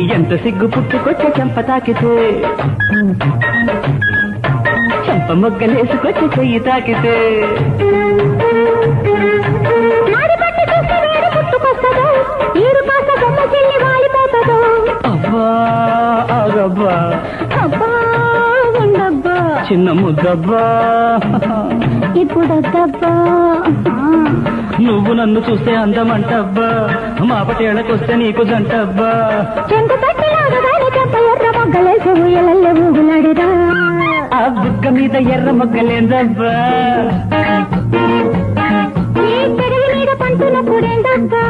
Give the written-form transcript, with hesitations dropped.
ఎంత సిగ్గు పుట్టుకొచ్చే చెంప తాకితే చెంప మొగ్గలేసుకొచ్చి చెయ్యి తాకితే అబ్బా ఆగబ్బా చిన్న ముద్దబ్బా ఇప్పుడు నువ్వు నన్ను చూస్తే అందమంటబ్బా మా పటేళ్ళకొస్తే నీకు జంటబ్బా ఆ బుక్క మీద ఎర్ర మొగ్గలేందబ్బా పంటున్నప్పుడేందబ్బా